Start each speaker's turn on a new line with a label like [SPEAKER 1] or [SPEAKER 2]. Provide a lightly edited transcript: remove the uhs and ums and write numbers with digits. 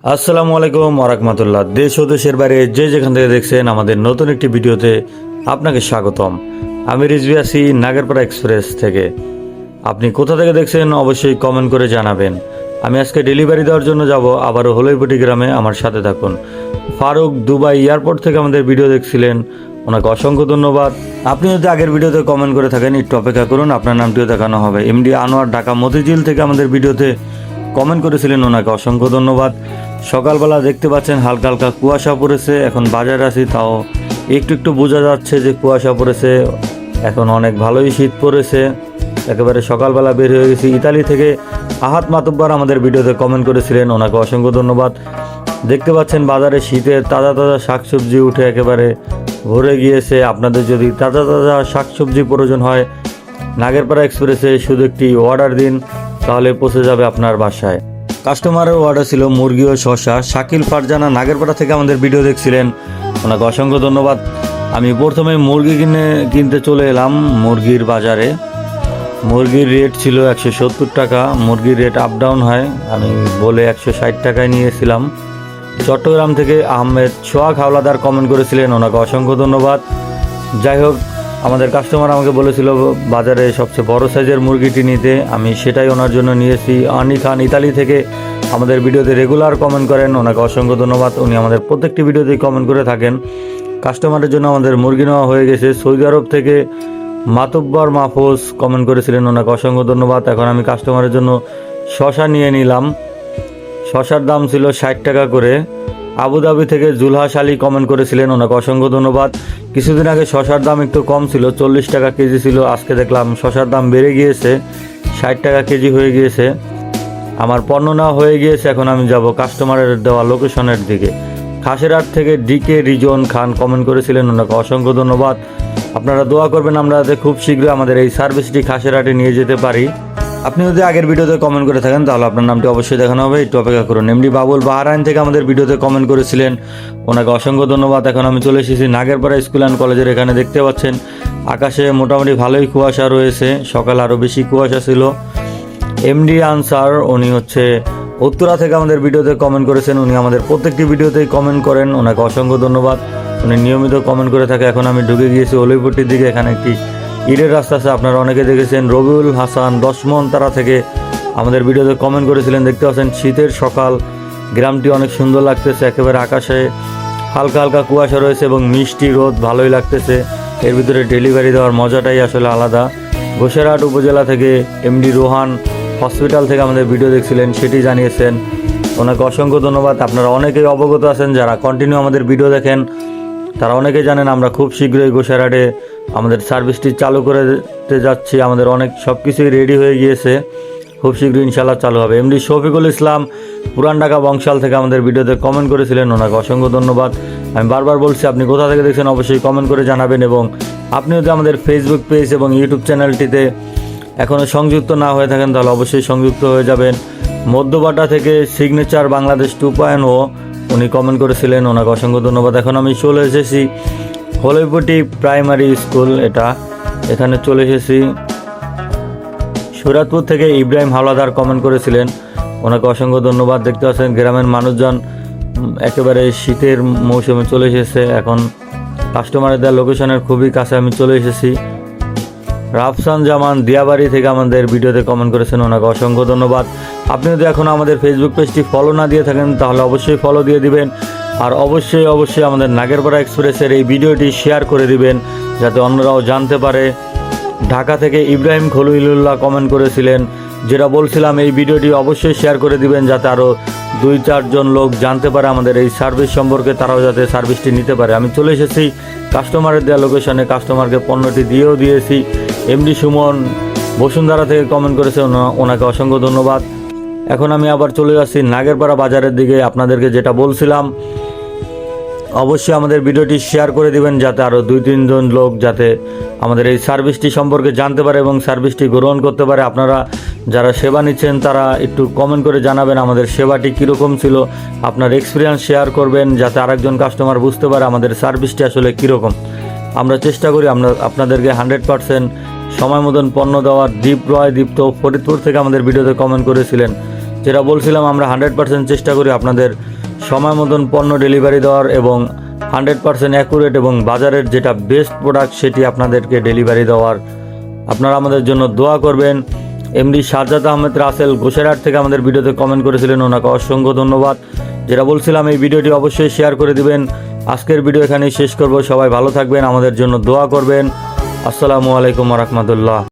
[SPEAKER 1] আসসালামু আলাইকুম ওয়া দেশ ও দেশের বাইরে যে যেখান থেকে দেখছেন আমাদের নতুন একটি ভিডিওতে আপনাকে স্বাগতম। আমি রিজভী আছি নাগেরপাড়া এক্সপ্রেস থেকে। আপনি কোথা থেকে দেখছেন অবশ্যই কমেন্ট করে জানাবেন। আমি আজকে ডেলিভারি দেওয়ার জন্য যাব আবারও হলইপটি গ্রামে। আমার সাথে থাকুন। ফারুক দুবাই এয়ারপোর্ট থেকে আমাদের ভিডিও দেখছিলেন, ওনাকে অসংখ্য ধন্যবাদ। আপনি যদি আগের ভিডিওতে কমেন্ট করে থাকেন একটু অপেক্ষা করুন, আপনার নামটিও দেখানো হবে। এমডি আনোয়ার ঢাকা মতিঝিল থেকে আমাদের ভিডিওতে কমেন্ট করেছিলেন, ওনাকে অসংখ্য ধন্যবাদ। সকালবেলা দেখতে পাচ্ছেন হালকা হালকা কুয়াশা পড়েছে, এখন বাজারে আছি তাও একটু একটু বোঝা যাচ্ছে যে কুয়াশা পড়েছে। এখন অনেক ভালোই শীত পড়েছে, একেবারে সকালবেলা বের হয়ে গেছি। ইতালি থেকে আহাত মাতুব্বার আমাদের ভিডিওতে কমেন্ট করেছিলেন, ওনাকে অসংখ্য ধন্যবাদ। দেখতে পাচ্ছেন বাজারে শীতের তাজা তাজা শাকসবজি উঠে একেবারে ভরে গিয়েছে। আপনাদের যদি তাজা তাজা শাকসবজি প্রয়োজন হয় নাগেরপাড়া এক্সপ্রেসে শুধু একটি অর্ডার দিন, তাহলে পৌঁছে যাবে আপনার বাসায়। কাস্টমারের অর্ডার ছিল মুরগি ও শসা। শাকিল ফারজানা নাগেরপাড়া থেকে আমাদের ভিডিও দেখছিলেন, ওনাকে অসংখ্য ধন্যবাদ। আমি প্রথমে মুরগি কিনতে চলে এলাম মুরগির বাজারে। মুরগির রেট ছিল 170 টাকা। মুরগির রেট আপ ডাউন হয়, আমি বলে 160 টাকায় নিয়েছিলাম। চট্টগ্রাম থেকে আহমেদ সোহাগ হাওলাদার কমেন্ট করেছিলেন, ওনাকে অসংখ্য ধন্যবাদ। যাই হোক, আমাদের কাস্টমার আমাকে বলেছিল বাজারে সবচেয়ে বড় সাইজের মুরগিটি নিতে, আমি সেটাই ওনার জন্য নিয়েছি। আনি খান ইতালি থেকে আমাদের ভিডিওতে রেগুলার কমেন্ট করেন, ওনাকে অসংখ্য ধন্যবাদ। উনি আমাদের প্রত্যেকটি ভিডিওতেই কমেন্ট করে থাকেন। কাস্টমারের জন্য আমাদের মুরগি নেওয়া হয়ে গেছে। সৌদি আরব থেকে মাতুব্বর মাহফুজ কমেন্ট করেছিলেন, ওনাকে অসংখ্য ধন্যবাদ। এখন আমি কাস্টমারের জন্য শশা নিয়ে নিলাম। শশার দাম ছিল 60 টাকা করে। আবুধাবি থেকে জুলহাস আলী কমেন্ট করেছিলেন, ওনাকে অসংখ্য ধন্যবাদ। কিছুদিন আগে শশার দাম একটু কম ছিল, 40 টাকা কেজি ছিল। আজকে দেখলাম শশার দাম বেড়ে গিয়েছে, 60 টাকা কেজি হয়ে গিয়েছে। আমার পণ্য নেওয়া হয়ে গিয়েছে, এখন আমি যাব কাস্টমারের দেওয়া লোকেশনের দিকে। খাসেরহাট থেকে ডিকে রিজন খান কমেন্ট করেছিলেন, ওনাকে অসংখ্য ধন্যবাদ। আপনারা দোয়া করবেন আমরা যাতে খুব শীঘ্রই আমাদের এই সার্ভিসটি খাসেরহাটে নিয়ে যেতে পারি। আপনি যদি আগের ভিডিওতে কমেন্ট করে থাকেন তাহলে আপনার নামটি অবশ্যই দেখানো হবে, একটু অপেক্ষা করুন। এমডি বাবুল বাহরাইন থেকে আমাদের ভিডিওতে কমেন্ট করেছিলেন, ওনাকে অসংখ্য ধন্যবাদ। এখন আমি চলে এসেছি নাগেরপাড়া স্কুল অ্যান্ড কলেজের এখানে। দেখতে পাচ্ছেন আকাশে মোটামুটি ভালোই কুয়াশা রয়েছে, সকাল আরও বেশি কুয়াশা ছিল। এমডি আনসার উনি হচ্ছে উত্তরা থেকে আমাদের ভিডিওতে কমেন্ট করেছেন, উনি আমাদের প্রত্যেকটি ভিডিওতেই কমেন্ট করেন, ওনাকে অসংখ্য ধন্যবাদ। উনি নিয়মিত কমেন্ট করে থাকে। এখন আমি ঢুকে গিয়েছি হলইপটির দিকে, এখানে একটি ইটের রাস্তা আছে, আপনারা অনেকে দেখেছেন। রবিউল হাসান দশমনতারা থেকে আমাদের ভিডিওতে কমেন্ট করেছিলেন। দেখতে পাচ্ছেন শীতের সকাল, গ্রামটি অনেক সুন্দর লাগতেছে, একেবারে আকাশে হালকা হালকা কুয়াশা রয়েছে এবং মিষ্টি রোদ, ভালোই লাগতেছে। এর ভিতরে ডেলিভারি দেওয়ার মজাটাই আসলে আলাদা। ঘোষেরহাট উপজেলা থেকে এমডি রোহান হসপিটাল থেকে আমাদের ভিডিও দেখছিলেন, সেটি জানিয়েছেন, ওনাকে অসংখ্য ধন্যবাদ। আপনারা অনেকেই অবগত আছেন, যারা কন্টিনিউ আমাদের ভিডিও দেখেন তারা অনেকেই জানেন আমরা খুব শীঘ্রই ঘোষেরহাটে আমাদের সার্ভিসটি চালু করতে যাচ্ছি। আমাদের অনেক সব কিছুই রেডি হয়ে গিয়েছে, খুব শীঘ্রই ইনশাল্লাহ চালু হবে। এমডি শফিকুল ইসলাম পুরান ঢাকা বংশাল থেকে আমাদের ভিডিওতে কমেন্ট করেছিলেন, ওনাকে অসংখ্য ধন্যবাদ। আমি বারবার বলছি আপনি কোথা থেকে দেখছেন অবশ্যই কমেন্ট করে জানাবেন, এবং আপনি যদি আমাদের ফেসবুক পেজ এবং ইউটিউব চ্যানেলটিতে এখনও সংযুক্ত না হয়ে থাকেন তাহলে অবশ্যই সংযুক্ত হয়ে যাবেন। মধ্যবাটা থেকে সিগনেচার বাংলাদেশ 2.0 উনি কমেন্ট করেছিলেন, ওনাকে অসংখ্য ধন্যবাদ। এখন আমি চলে এসেছি হলইপটি প্রাইমারি স্কুল, এখানে চলে এসেছি। সুরাতপুর থেকে ইব্রাহিম হাওলাদার কমেন্ট করেছিলেন, ওনাকে অসংখ্য ধন্যবাদ। দেখতে পাচ্ছেন গ্রামের মানুষজন একেবারে শীতের মৌসুমে চলে এসেছে। এখন কাস্টমারের দেওয়া লোকেশনের খুবই কাছে আমি চলে এসেছি। রাফসান জামান দিয়াবাড়ি থেকে আমাদের ভিডিওতে কমেন্ট করেছেন, ওনাকে অসংখ্য ধন্যবাদ। আপনি যদি এখন আমাদের ফেসবুক পেজটি ফলো না দিয়ে থাকেন তাহলে অবশ্যই ফলো দিয়ে দিবেন, আর অবশ্যই আমাদের নাগেরপাড়া এক্সপ্রেসের এই ভিডিওটি শেয়ার করে দিবেন যাতে অন্যরাও জানতে পারে। ঢাকা থেকে ইব্রাহিম খলিলুল্লাহ কমেন্ট করেছিলেন, যেটা বলছিলাম এই ভিডিওটি অবশ্যই শেয়ার করে দিবেন যাতে আরও 2-4 জন লোক জানতে পারে আমাদের এই সার্ভিস সম্পর্কে, তারাও যাতে সার্ভিসটি নিতে পারে। আমি চলে এসেছি কাস্টমারের দেওয়া লোকেশনে, কাস্টমারকে পণ্যটি দিয়েও দিয়েছি। এমডি সুমন বসুন্ধরা থেকে কমেন্ট করেছে, ওনাকে অসংখ্য ধন্যবাদ। এখন আমি আবার চলে যাচ্ছি নাগেরপাড়া বাজারের দিকে। আপনাদেরকে যেটা বলছিলাম অবশ্যই আমাদের ভিডিওটি শেয়ার করে দিবেন যাতে আরও 2-3 জন লোক যাতে আমাদের এই সার্ভিসটি সম্পর্কে জানতে পারে এবং সার্ভিসটি গ্রহণ করতে পারে। আপনারা যারা সেবা নিচ্ছেন তারা একটু কমেন্ট করে জানাবেন আমাদের সেবাটি কীরকম ছিল, আপনার এক্সপিরিয়েন্স শেয়ার করবেন যাতে আরেকজন কাস্টমার বুঝতে পারে আমাদের সার্ভিসটি আসলে কীরকম। আমরা চেষ্টা করি আপনাদেরকে 100% সময় মতন পণ্য দেওয়ার। দীপ্ত ফরিদপুর থেকে আমাদের ভিডিওতে কমেন্ট করেছিলেন, যেটা বলছিলাম আমরা 100% চেষ্টা করি আপনাদের সময় মতন পণ্য ডেলিভারি দেওয়ার এবং 100% অ্যাকুরেট এবং বাজারের যেটা বেস্ট প্রোডাক্ট সেটি আপনাদেরকে ডেলিভারি দেওয়ার। আপনারা আমাদের জন্য দোয়া করবেন। এমডি শাহজাদ আহমেদ রাসেল গোসেরহাট থেকে আমাদের ভিডিওতে কমেন্ট করেছিলেন, ওনাকে অসংখ্য ধন্যবাদ। যেটা বলছিলাম এই ভিডিওটি অবশ্যই শেয়ার করে দিবেন। আজকের ভিডিও এখানেই শেষ করব। সবাই ভালো থাকবেন, আমাদের জন্য দোয়া করবেন। আসসালামু আলাইকুম ওয়া রাহমাতুল্লাহ।